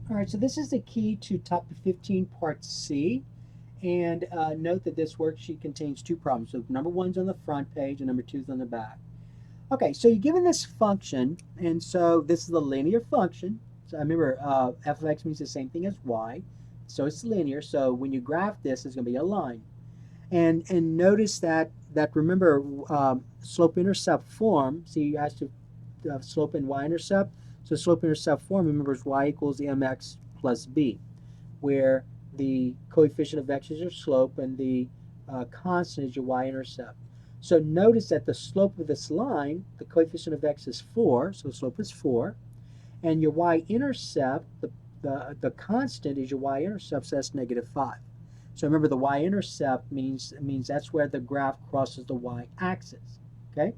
All right, so this is the key to topic 15, part C. And note that this worksheet contains two problems. So number one's on the front page and number two's on the back. Okay, so you're given this function, and so this is a linear function. So remember, f of x means the same thing as y. So it's linear. So when you graph this, it's going to be a line. And notice that remember slope-intercept form. See, you asked to slope and y-intercept. So slope-intercept form, remember, is y equals mx plus b, where the coefficient of x is your slope and the constant is your y-intercept. So notice that the slope of this line, the coefficient of x is 4, so the slope is 4, and your y-intercept, the constant is your y-intercept, so that's negative 5. So remember, the y-intercept means that's where the graph crosses the y-axis. Okay.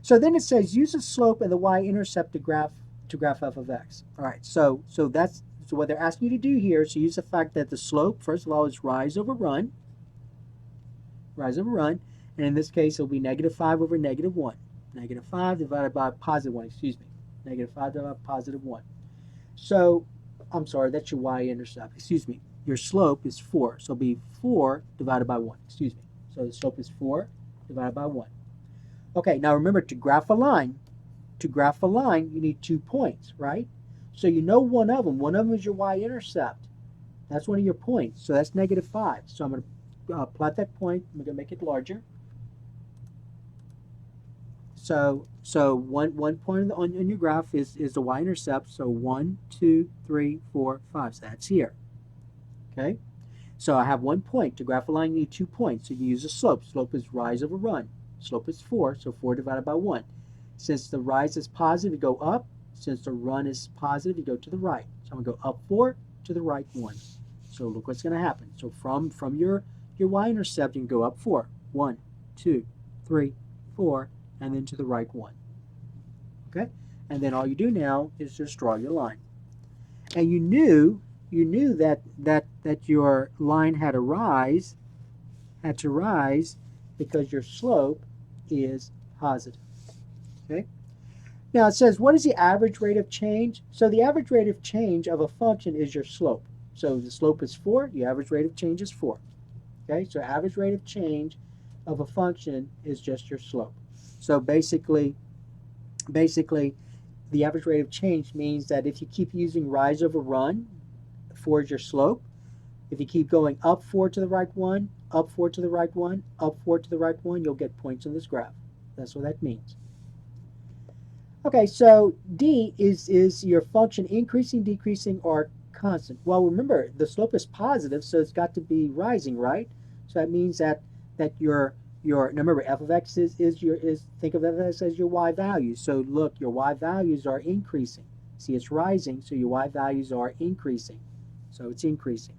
So then it says use the slope and the y-intercept to graph f of x. All right. So what they're asking you to do here is to use the fact that the slope, first of all, is rise over run, and in this case it'll be negative 5 over negative 1. Negative 5 divided by positive 1. Excuse me. Negative 5 divided by positive 1. So I'm sorry, that's your y-intercept. Excuse me. Your slope is 4. So it'll be 4 divided by 1. Excuse me. So the slope is 4 divided by 1. Okay, now remember, to graph a line, you need 2 points, right? So you know one of them. One of them is your y-intercept. That's one of your points. So that's negative 5. So I'm going to plot that point. I'm going to make it larger. So one point on your graph is the y-intercept. So 1, 2, 3, 4, 5. So that's here. Okay? So I have 1 point. To graph a line, you need 2 points. So you use a slope. Slope is rise over run. Slope is 4, so 4 divided by 1. Since the rise is positive, you go up. Since the run is positive, you go to the right. So I'm going to go up 4, to the right 1. So look what's going to happen. So from your y-intercept, you can go up 4. 1, 2, 3, 4, and then to the right 1. Okay? And then all you do now is just draw your line. And you knew that your line had to rise because your slope is positive. Okay? Now it says, what is the average rate of change? So the average rate of change of a function is your slope. So the slope is 4, the average rate of change is 4. Okay? So average rate of change of a function is just your slope. So basically the average rate of change means that if you keep using rise over run, 4 is your slope. If you keep going up 4 to the right 1, up 4 to the right 1, up 4 to the right 1, you'll get points on this graph. That's what that means. Okay, so D is your function increasing, decreasing, or constant. Well, remember, the slope is positive, so it's got to be rising, right? So that means that your remember, f of x is think of f of x as your y values. So look, your y values are increasing. See, it's rising, so your y values are increasing. So it's increasing.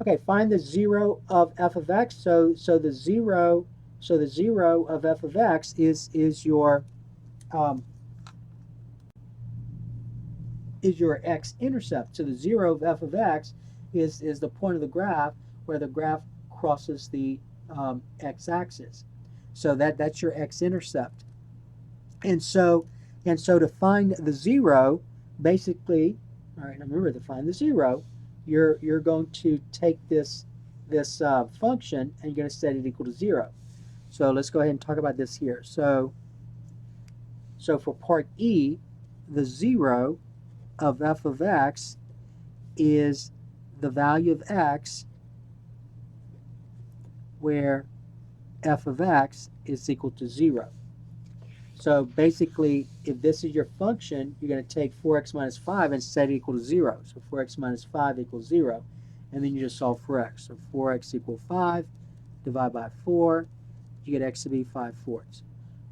Okay, find the 0 of f of x. So the 0 of f of x is your x-intercept. So the 0 of f of x is the point of the graph where the graph crosses the x-axis. So that's your x-intercept. And so to find the 0, basically, all right, now remember, to find the 0, you're going to take this function and you're going to set it equal to 0. So let's go ahead and talk about this here. So for part E, the 0 of f of x is the value of x where f of x is equal to 0. So basically, if this is your function, you're going to take 4x minus 5 and set it equal to 0. So 4x minus 5 equals 0. And then you just solve for x. So 4x equals 5, divide by 4, you get x to be 5/4,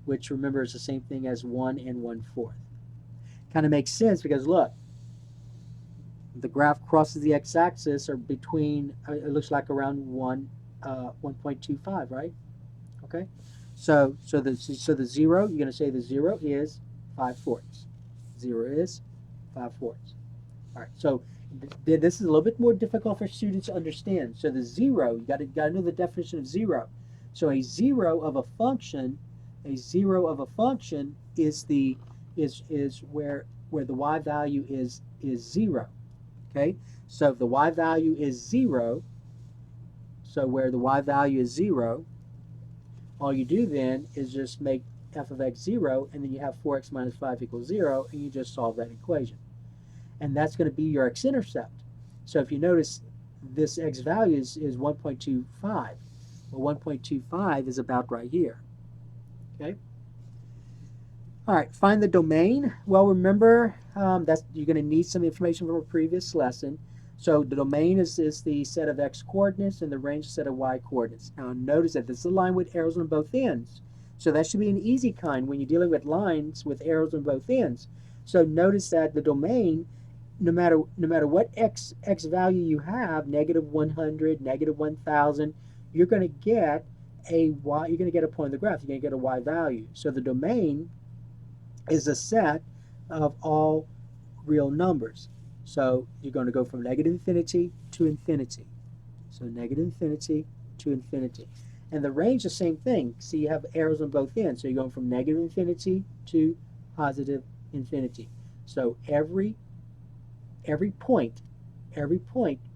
which remember is the same thing as 1 and 1/4. Kind of makes sense because look, the graph crosses the x-axis or between, it looks like around 1.25, right? Okay. So the 0, you're going to say the 0 is 5/4. 0 is 5/4. All right. So this is a little bit more difficult for students to understand. So the 0, you got to know the definition of 0. So a 0 of a function is the is where the y value is 0. Okay, so if the y value is 0, so where the y value is 0, all you do then is just make f of x 0, and then you have 4x minus 5 equals 0, and you just solve that equation. And that's going to be your x-intercept. So if you notice, this x value is 1.25. Well, 1.25 is about right here. Okay. All right, find the domain. Well, remember, that's you're going to need some information from a previous lesson. So the domain is the set of x coordinates, and the range is the set of y coordinates. Now notice that this is a line with arrows on both ends. So that should be an easy kind when you're dealing with lines with arrows on both ends. So notice that the domain, no matter what x value you have, -100, -1000, you're going to get a y. You're going to get a point on the graph. You're going to get a y value. So the domain is a set of all real numbers. So you're going to go from -infinity to infinity. So -infinity to infinity. And the range, the same thing. See, you have arrows on both ends. So you're going from -infinity to positive infinity. So every point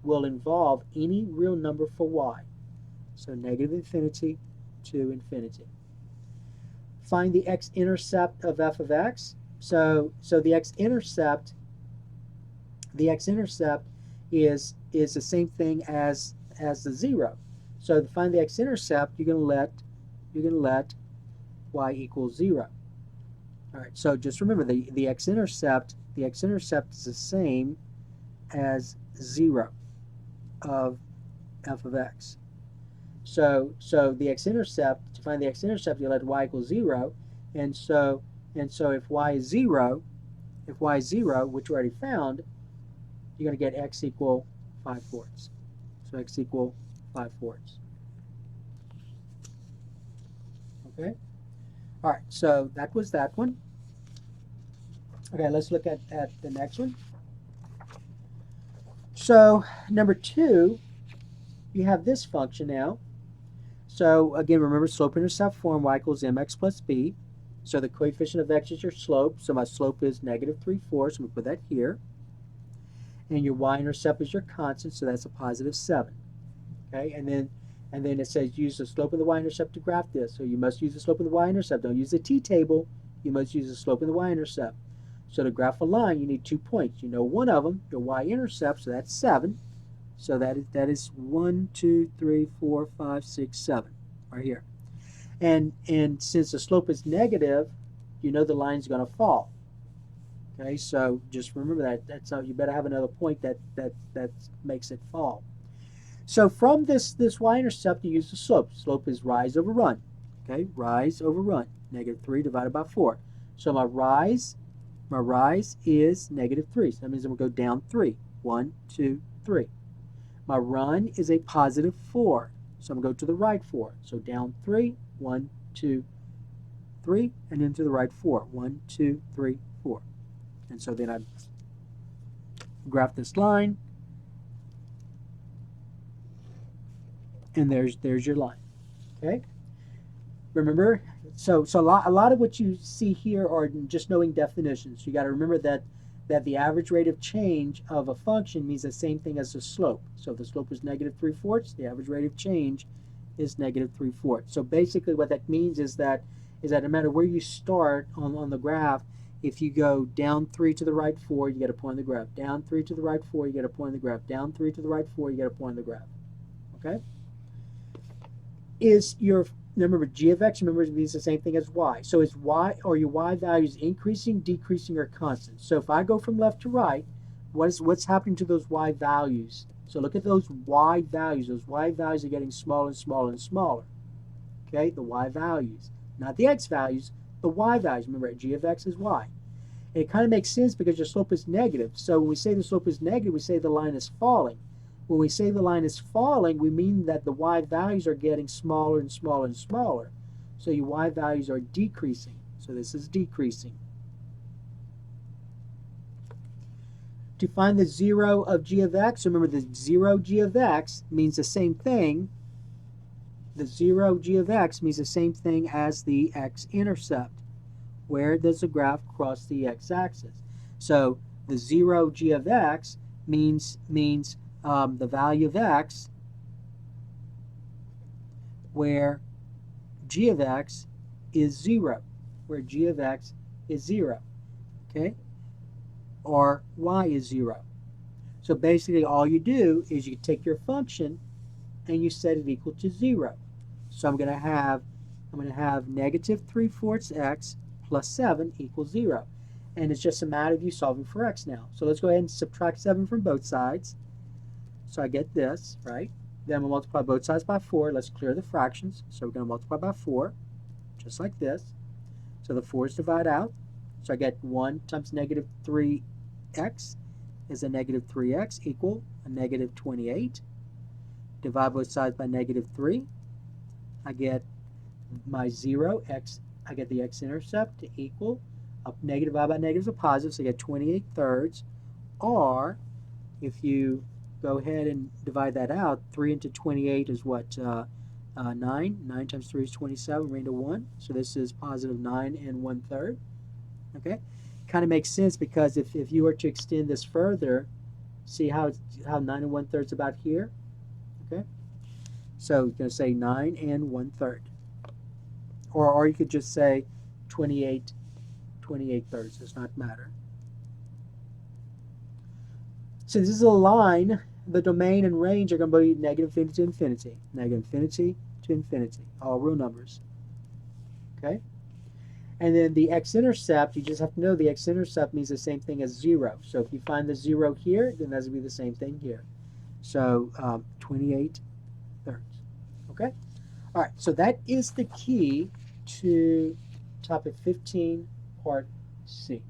will involve any real number for y. So -infinity to infinity. Find the x-intercept of f of x. So the x-intercept is the same thing as the 0. So to find the x-intercept, you're going to let y equals 0. All right. So just remember the x-intercept is the same as 0 of f of x. So the x-intercept, to find the x-intercept, you let y equal 0, and so if y is 0, which we already found, you're going to get x equal 5/4. So x equal 5/4. Okay. All right. So that was that one. Okay. Let's look at the next one. So number 2, you have this function now. So again, remember slope-intercept form, y equals mx plus b. So the coefficient of x is your slope. So my slope is -3/4. So we put that here. And your y-intercept is your constant. So that's a +7. Okay, and then it says use the slope of the y-intercept to graph this. So you must use the slope of the y-intercept. Don't use the t-table. You must use the slope of the y-intercept. So to graph a line, you need 2 points. You know one of them, your y-intercept. So that's 7. So that is 1, 2, 3, 4, 5, 6, 7, right here. And since the slope is negative, you know the line's going to fall. Okay, so just remember that. That's how you better have another point that makes it fall. So from this y-intercept, you use the slope. Slope is rise over run. Okay, rise over run. -3 divided by 4. So my rise is -3. So that means I'm going to go down 3. 1, 2, 3. My run is a +4. So I'm going to go to the right 4. So down 3, 1, 2, 3, and then to the right 4. 1, 2, 3, 4. And so then I graph this line, and there's your line. Okay. Remember, so a lot of what you see here are just knowing definitions. You got to remember that the average rate of change of a function means the same thing as the slope. So if the slope is -3/4, the average rate of change is -3/4. So basically what that means is that no matter where you start on the graph, if you go down 3 to the right 4, you get a point on the graph. Down 3 to the right 4, you get a point on the graph. Down 3 to the right 4, you get a point on the graph. Okay? Remember, g of x, remember, it means the same thing as y. So is y, or your y values increasing, decreasing, or constant? So if I go from left to right, what's happening to those y values? So look at those y values. Those y values are getting smaller and smaller and smaller. Okay, the y values. Not the x values, the y values. Remember, g of x is y. And it kind of makes sense because your slope is negative. So when we say the slope is negative, we say the line is falling. When we say the line is falling, we mean that the y values are getting smaller and smaller and smaller. So your y values are decreasing. So this is decreasing. To find the 0 of g of x, remember the 0 g of x means the same thing. The 0 g of x means the same thing as the x-intercept. Where does the graph cross the x-axis? So the 0 g of x means the value of x where g of x is 0, where g of x is 0, okay? Or y is 0. So basically all you do is you take your function and you set it equal to 0. So I'm going to have negative 3/4 x plus 7 equals 0. And it's just a matter of you solving for x now. So let's go ahead and subtract 7 from both sides. So I get this, right? Then we'll multiply both sides by 4. Let's clear the fractions. So we're going to multiply by 4, just like this. So the 4's divide out. So I get 1 times negative 3x is a negative 3x equal a negative 28. Divide both sides by negative 3. I get my 0, x, I get the x-intercept to equal, negative divided by negative is a positive, so I get 28/3. Or, if you go ahead and divide that out, 3 into 28 is what? 9. 9 times 3 is 27, remainder 1. So this is positive 9 1/3. Okay? Kind of makes sense because if you were to extend this further, see how 9 1/3 is about here? Okay? So you're going to say 9 1/3. Or you could just say 28/3. Does not matter. So this is a line. The domain and range are going to be negative infinity to infinity. Negative infinity to infinity. All real numbers. Okay? And then the x-intercept, you just have to know the x-intercept means the same thing as 0. So if you find the 0 here, then that's going to be the same thing here. So 28/3. Okay? All right, so that is the key to topic 15, part C.